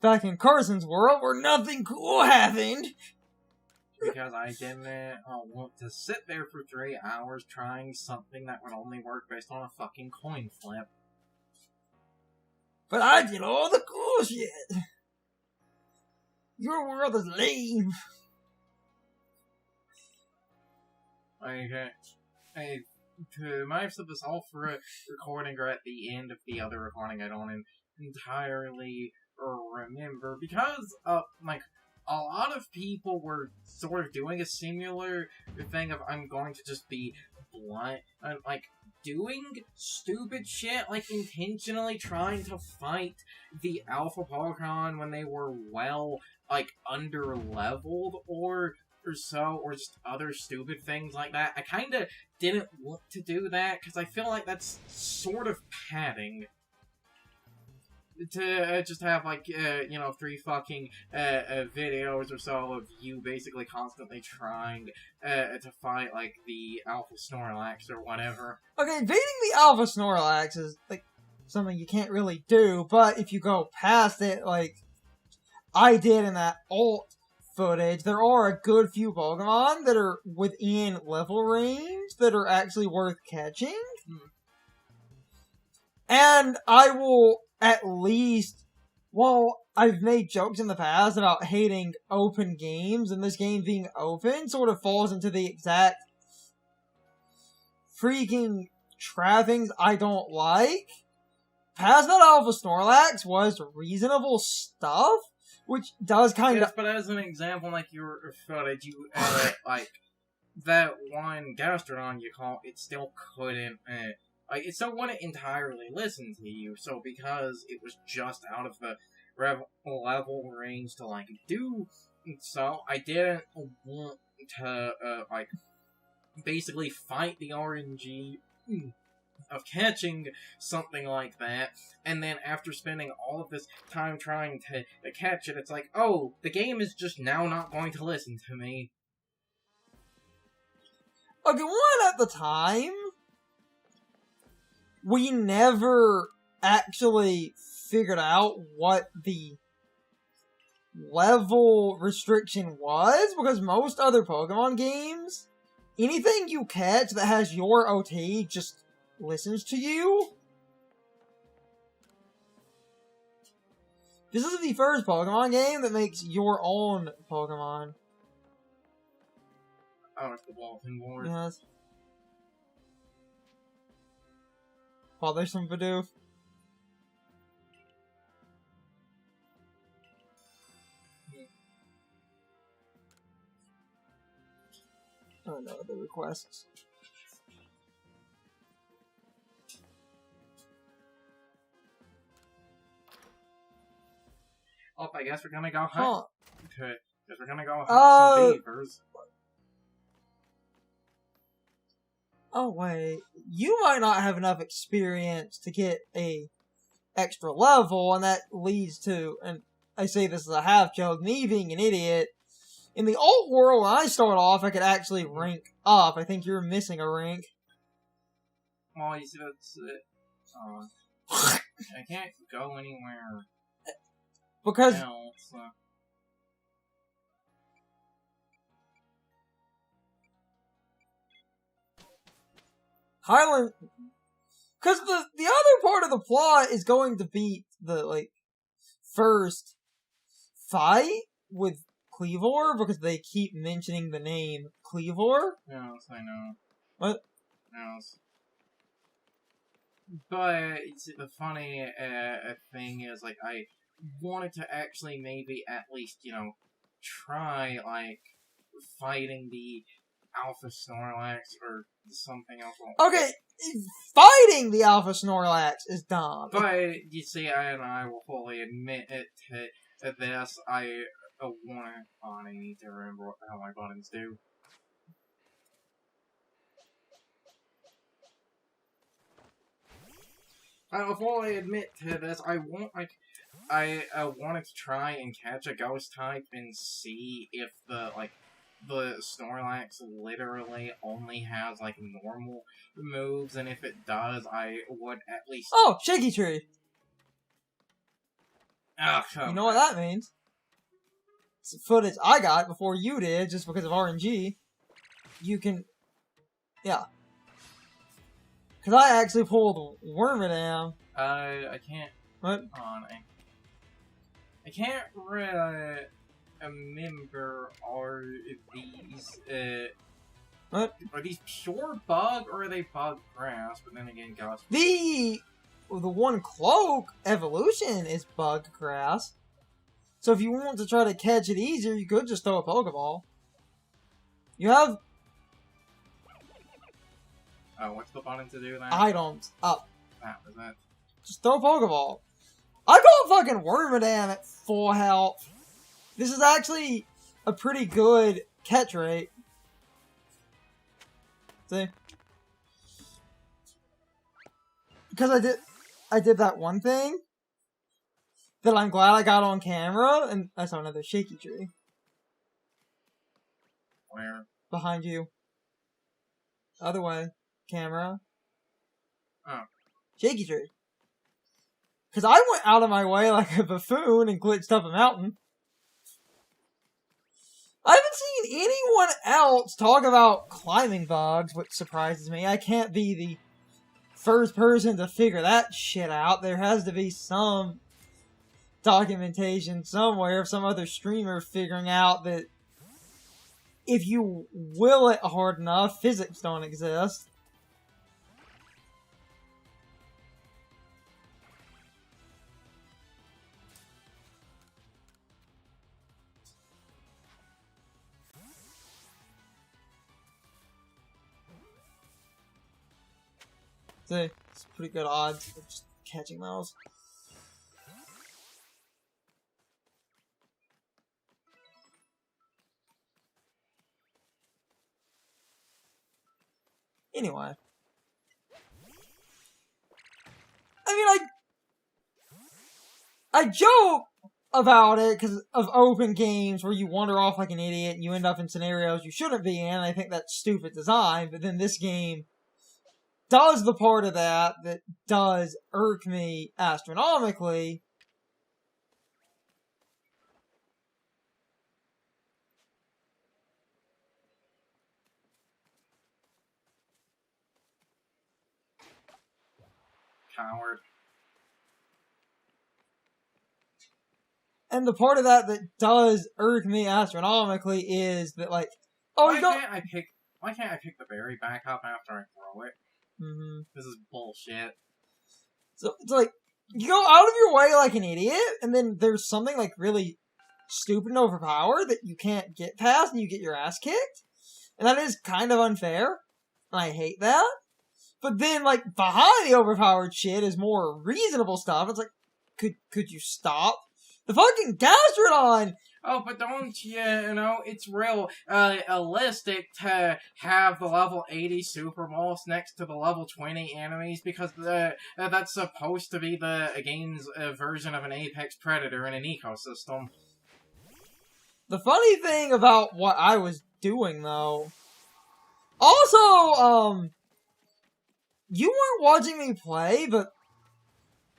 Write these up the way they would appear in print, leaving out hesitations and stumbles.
back in Carson's world where nothing cool happened. Because I didn't want to sit there for 3 hours trying something that would only work based on a fucking coin flip. But I did all the cool shit. Your world is lame. To most of us all for a recording or at the end of the other recording, I don't entirely remember, because a lot of people were sort of doing a similar thing of, I'm going to just be blunt, and doing stupid shit, intentionally trying to fight the alpha Pokemon when they were under-leveled or so, or just other stupid things like that. I kinda didn't want to do that, because I feel like that's sort of padding. To just have, 3 fucking videos or so of you basically constantly trying to fight, the Alpha Snorlax or whatever. Okay, beating the Alpha Snorlax is, something you can't really do, but if you go past it, I did in that alt footage, there are a good few Pokemon that are within level range that are actually worth catching. And I will at least, while I've made jokes in the past about hating open games, and this game being open sort of falls into the exact freaking trappings I don't like, past that Alpha Snorlax was reasonable stuff, which does kind of... Yes, but as an example, your footage, you, that one Gastrodon you call, it still couldn't, it still wouldn't entirely listen to you, so because it was just out of the level range to, do so, I didn't want to, basically fight the RNG of catching something like that, and then after spending all of this time trying to catch it, it's oh, the game is just now not going to listen to me. Okay, one at the time, we never actually figured out what the level restriction was, because most other Pokemon games, anything you catch that has your OT just listens to you. This is the first Pokemon game that makes your own Pokemon. Oh, it's the Bulletin Board. Yes. Oh, there's some Badoo. Oh no, the requests. Oh, I guess we're gonna go hunt. Huh. Okay, guess we're gonna go hunt some beavers. Oh wait, you might not have enough experience to get a extra level, and that leads to, and I say this as a half joke, me being an idiot. In the alt world, when I start off, I could actually rank up. I think you're missing a rank. Oh, you see, that's it. I can't go anywhere. Because else. Highland, because the other part of the plot is going to be the first fight with Cleavor, because they keep mentioning the name Cleavor. Yes, I know. What? Yes. But the funny thing is, I wanted to actually maybe at least, try, fighting the Alpha Snorlax or something else. Okay, fighting the Alpha Snorlax is dumb. But, you see, I will fully admit it to this. I need to remember what the hell my buttons do. I will fully admit to this. I wanted to try and catch a ghost type and see if the Snorlax literally only has, normal moves, and if it does, I would at least... Oh, Shaky Tree! Oh, come You know what that means? It's the footage I got before you did, just because of RNG. You can... Yeah. Because I actually pulled Wormadam. I can't... What? On, I can't really remember, are these, What? are these pure bug, or are they bug grass? But then again, gosh... The one cloak evolution is bug grass. So if you want to try to catch it easier, you could just throw a Pokeball. You have what's the button to do then? items up. That was it. Just throw a Pokeball. I caught fucking Wormadam at full health. This is actually a pretty good catch rate. See? Because I did that one thing that I'm glad I got on camera, and I saw another shaky tree. Where? Behind you. Other way. Camera. Oh. Shaky tree. Because I went out of my way like a buffoon and glitched up a mountain. I haven't seen anyone else talk about climbing bugs, which surprises me. I can't be the first person to figure that shit out. There has to be some documentation somewhere of some other streamer figuring out that if you will it hard enough, physics don't exist. See, it's pretty good odds for just catching those. Anyway. I mean, I joke about it because of open games where you wander off like an idiot and you end up in scenarios you shouldn't be in. I think that's stupid design, but then this game does the part of that does irk me astronomically. Coward. And the part of that does irk me astronomically is that, like, oh, Why can't I pick the berry back up after I throw it? Mm-hmm. This is bullshit. So it's like you go out of your way like an idiot, and then there's something like really stupid and overpowered that you can't get past, and you get your ass kicked, and that is kind of unfair. And I hate that. But then, like, behind the overpowered shit is more reasonable stuff. It's like, could you stop? The fucking Gastrodon! Oh, but don't you know, it's real realistic to have the level 80 Super Boss next to the level 20 enemies because that's supposed to be the game's version of an apex predator in an ecosystem. The funny thing about what I was doing, though... Also, you weren't watching me play, but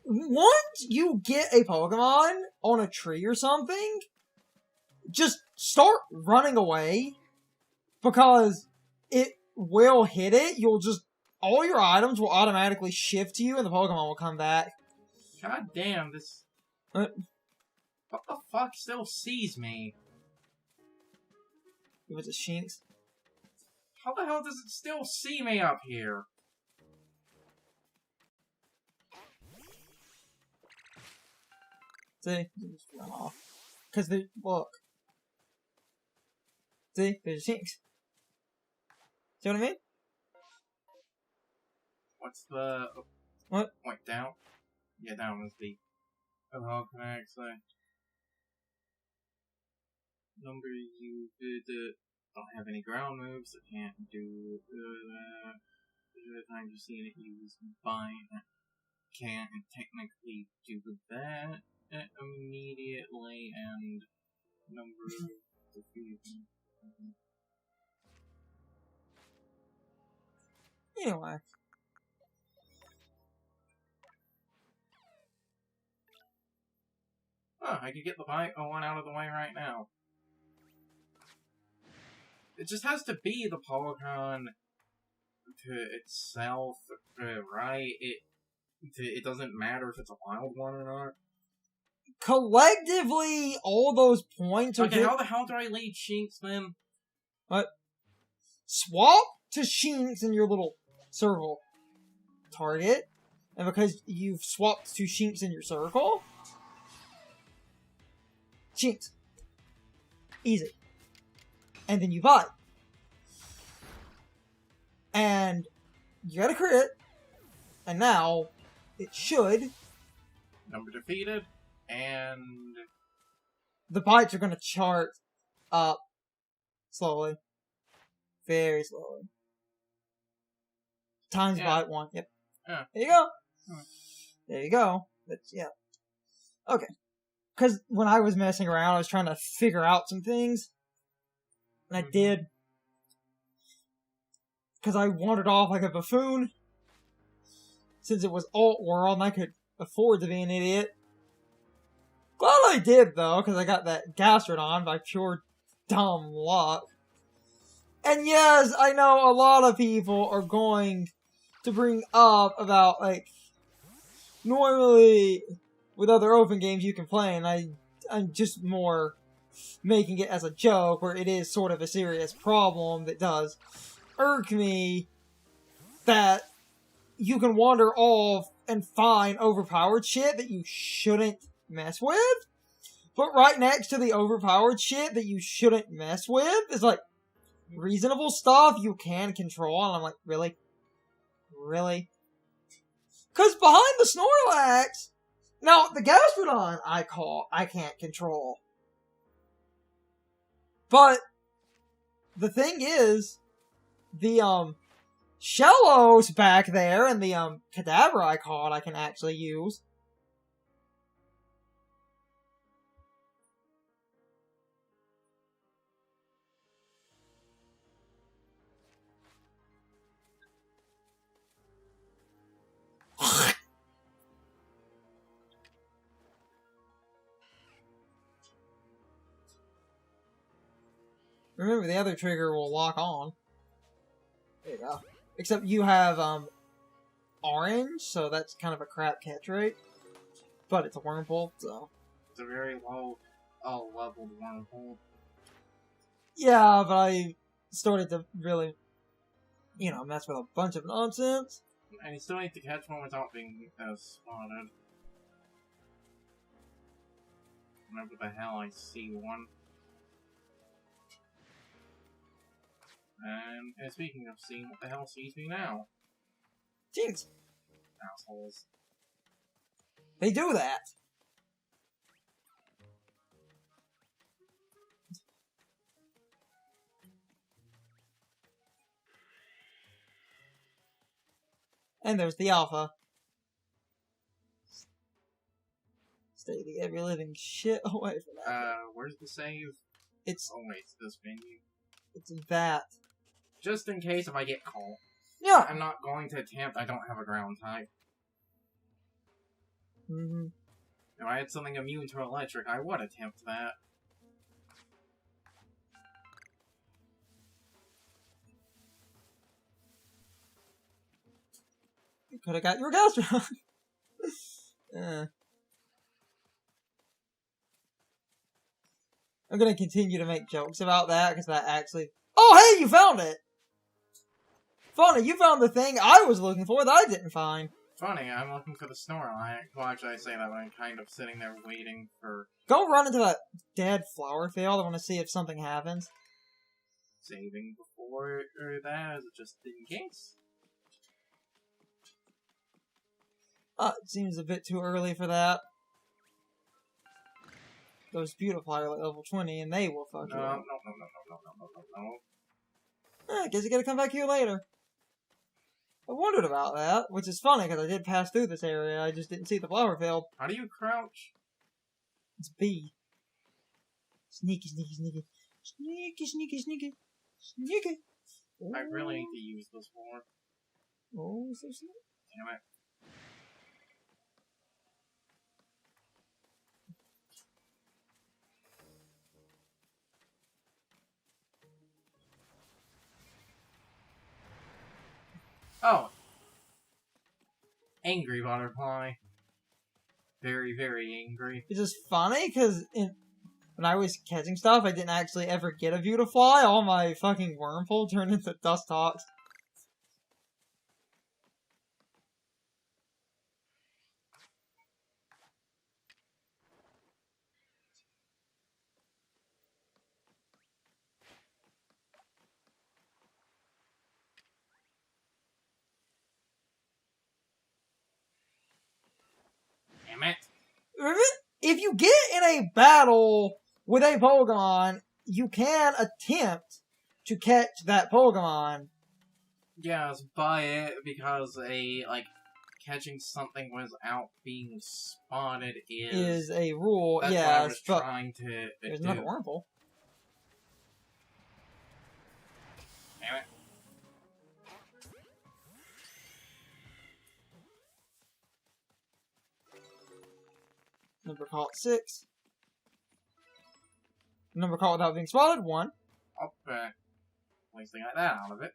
once you get a Pokemon on a tree or something, just start running away, because it will hit it. All your items will automatically shift to you, and the Pokemon will come back. God damn, this... What the fuck still sees me? It was a Shinx. How the hell does it still see me up here? See? Just run off. Because look. See? There's a Shinx. See what I mean? What's the... What? Wait, down? Yeah, down is the... Oh, how can I say? Number you don't have any ground moves, so can't do that. The time you've seen it use bind, can't technically do that immediately, and number diffusion. Anyway. Huh, I could get the one out of the way right now. It just has to be the Pokémon to itself, right? It doesn't matter if it's a wild one or not. Collectively, all those points are Okay, how the hell do I lead Shinx then? What? Swap to Shinx in your little circle target, and because you've swapped to Shinx in your circle, Shinx. Easy. And then you bite. And you got a crit, and now it should. Number defeated, and the bites are going to chart up slowly. Very slowly. Times bite 1. Yep. Yeah. There you go. Hmm. There you go. That's, yeah. Okay. Because when I was messing around, I was trying to figure out some things. And I did. Because I wandered off like a buffoon. Since it was alt world and I could afford to be an idiot. Glad I did, though, because I got that Gastrodon by pure dumb luck. And yes, I know a lot of people are going to bring up about, like, normally with other open games you can play, and I'm just more making it as a joke, where it is sort of a serious problem that does irk me, that you can wander off and find overpowered shit that you shouldn't mess with, but right next to the overpowered shit that you shouldn't mess with is, like, reasonable stuff you can control, and I'm like, really? Really? Because behind the Snorlax, now, the Gastrodon I can't control. But, the thing is, the, Shellos back there and the, Kadabra I can actually use. Remember, the other trigger will lock on. There you go. Except you have, orange, so that's kind of a crap catch rate. But it's a Wurmple, so... It's a very low, leveled Wurmple. Yeah, but I started to really, mess with a bunch of nonsense. And you still need to catch one without being spotted. Remember the hell I see one. And speaking of seeing, what the hell sees me now? Jeez. Assholes. They do that. And there's the alpha. Stay the ever living shit away from that. Where's the save? It's... Oh wait, it's this menu. It's that. Just in case if I get caught. Yeah! I'm not going to attempt, I don't have a ground type. Mm-hmm. If I had something immune to electric, I would attempt that. You could have got your Gastrodon. I'm gonna continue to make jokes about that, because that actually... Oh, hey, you found it! Funny, you found the thing I was looking for that I didn't find. Funny, I'm looking for the Snorlax. Well, actually, I say that when I'm kind of sitting there waiting for... Go run into that dead flower field. I want to see if something happens. Saving before that, is it just in case? It seems a bit too early for that. Those Beautifly are like level 20, and they will fuck you up. No. I guess you gotta come back here later. I wondered about that, which is funny, because I did pass through this area, I just didn't see the flower field. How do you crouch? It's B. Sneaky, sneaky, sneaky. Sneaky, sneaky, sneaky. Sneaky. Ooh. I really need to use this more. Oh, so sneaky. Damn it. Oh. Angry butterfly. Very, very angry. It's just funny, because when I was catching stuff, I didn't actually ever get a Beautifly. All my fucking Wormhole turned into Dustox. Damn it. If you get in a battle with a Pokemon, you can attempt to catch that Pokemon. Yes, but because catching something without being spotted Is a rule, that's what I yes, was but trying to there's do. another Wormhole. Damn it. Number caught 6. Number caught without being spotted 1. Up, at least I got that out of it.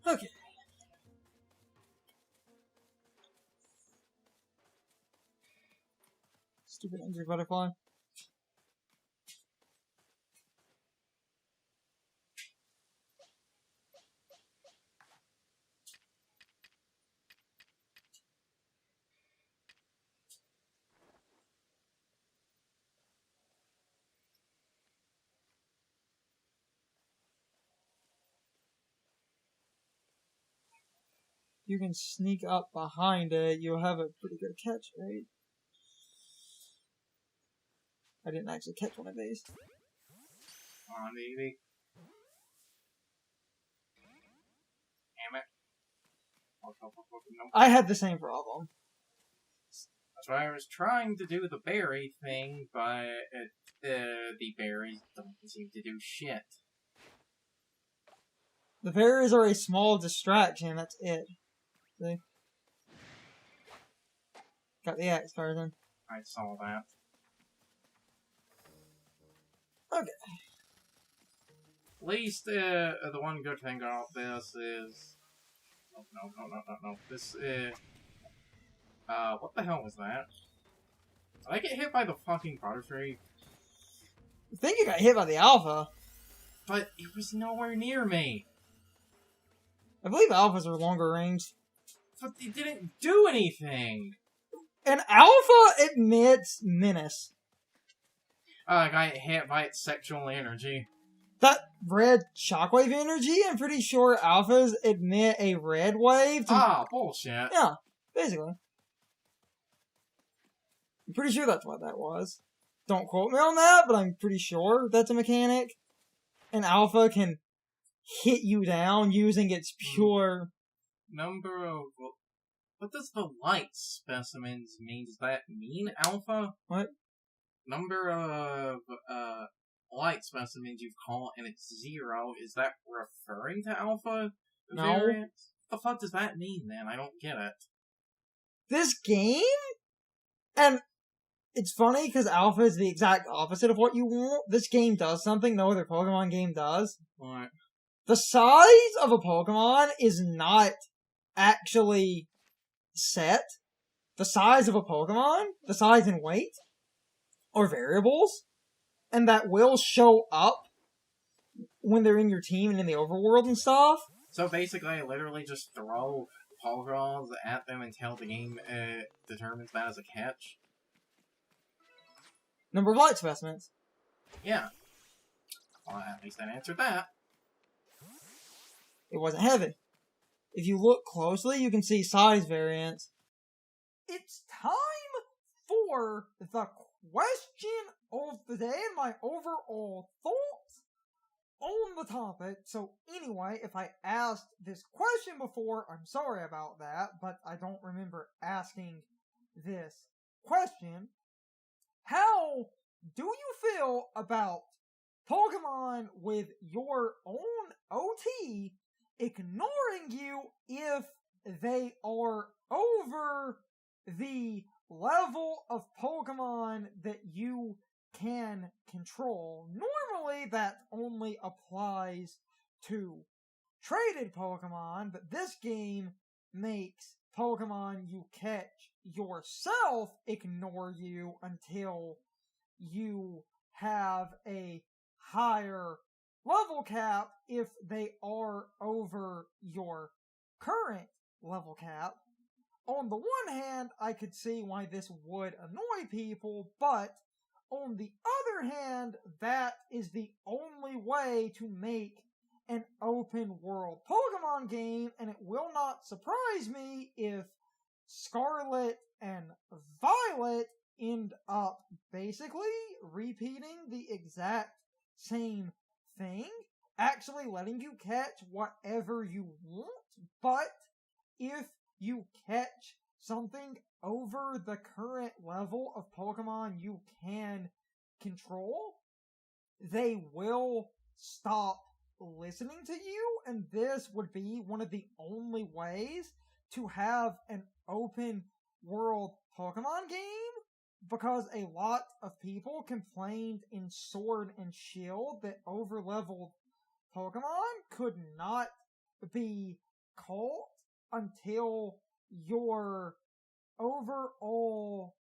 Okay. Stupid angry butterfly. You can sneak up behind it, you'll have a pretty good catch rate. I didn't actually catch one of these. Come on, baby. Damn it. No. I had the same problem. That's why I was trying to do the berry thing, but the berries don't seem to do shit. The berries are a small distraction, that's it. See? Got the axe, Carson. I saw that. Okay. At least the one good thing about this is... No. This, what the hell was that? Did I get hit by the fucking Butterfree? I think you got hit by the Alpha. But it was nowhere near me. I believe Alphas are longer ranged. But it didn't do anything. And Alpha emits menace. I got hit by its sexual energy. That red shockwave energy, I'm pretty sure Alphas emit a red wave. Bullshit. Yeah, basically. I'm pretty sure that's what that was. Don't quote me on that, but I'm pretty sure that's a mechanic. And Alpha can hit you down using its pure... Number of... What does the light specimens mean? Does that mean Alpha? What? Number of light specimens you've caught and it's 0. Is that referring to Alpha No. variants? What the fuck does that mean, then? I don't get it. This game? And it's funny because Alpha is the exact opposite of what you want. This game does something no other Pokemon game does. What? The size of a Pokemon is not actually set. The size of a Pokemon, the size and weight, are variables, and that will show up when they're in your team and in the overworld and stuff. So basically, I literally just throw Pokeballs at them until the game determines that as a catch? Number of light specimens. Yeah. Well, at least that answered that. It wasn't heavy. If you look closely, you can see size variance. It's time for the question of the day and my overall thoughts on the topic. So anyway, if I asked this question before, I'm sorry about that, but I don't remember asking this question. How do you feel about Pokemon with your own OT ignoring you if they are over the level of Pokemon that you can control. Normally, that only applies to traded Pokemon, but this game makes Pokemon you catch yourself ignore you until you have a higher level cap if they are over your current level cap. On the one hand, I could see why this would annoy people, but on the other hand, that is the only way to make an open world Pokemon game, and it will not surprise me if Scarlet and Violet end up basically repeating the exact same thing, actually letting you catch whatever you want, but if you catch something over the current level of Pokemon you can control, they will stop listening to you, and this would be one of the only ways to have an open world Pokemon game, because a lot of people complained in Sword and Shield that overleveled Pokemon could not be caught until your overall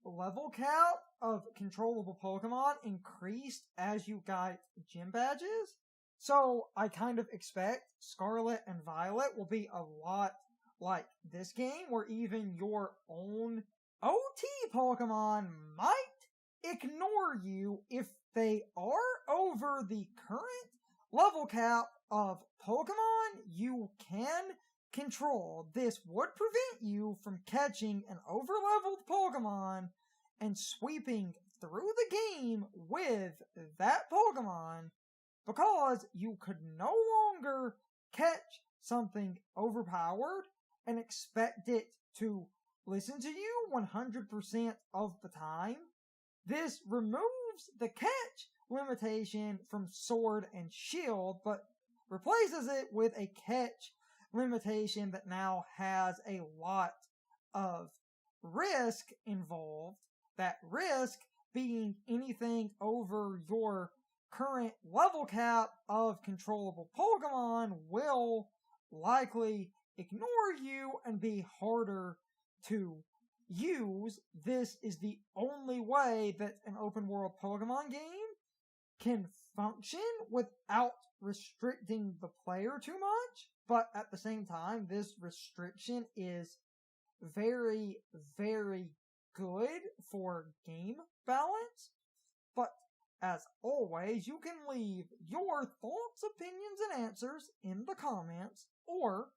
level cap of controllable Pokemon increased as you got gym badges. So I kind of expect Scarlet and Violet will be a lot like this game, where even your own OT Pokemon might ignore you if they are over the current level cap of Pokemon you can control. This would prevent you from catching an overleveled Pokemon and sweeping through the game with that Pokemon, because you could no longer catch something overpowered and expect it to listen to you 100% of the time. This removes the catch limitation from Sword and Shield, but replaces it with a catch limitation that now has a lot of risk involved. That risk being anything over your current level cap of controllable Pokemon will likely ignore you and be harder to use. This is the only way that an open world Pokemon game can function without restricting the player too much, but at the same time, this restriction is very, very good for game balance. But as always, you can leave your thoughts, opinions, and answers in the comments, or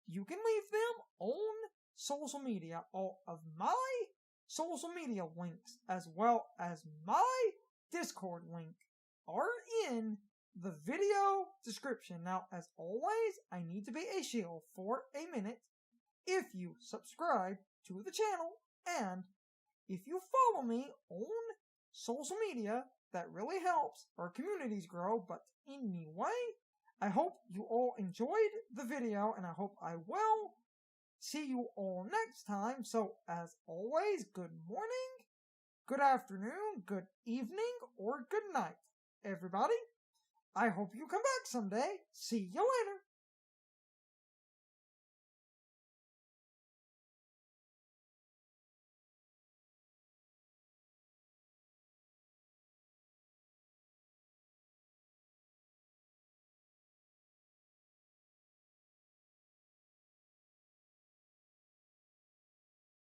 you can leave them on social media. All of my social media links, as well as my Discord link, are in the video description. Now, as always, I need to be a shield for a minute. If you subscribe to the channel, and if you follow me on social media, that really helps our communities grow. But anyway, I hope you all enjoyed the video, and I hope I will see you all next time. So, as always, good morning, good afternoon, good evening, or good night, everybody. I hope you come back someday. See you later.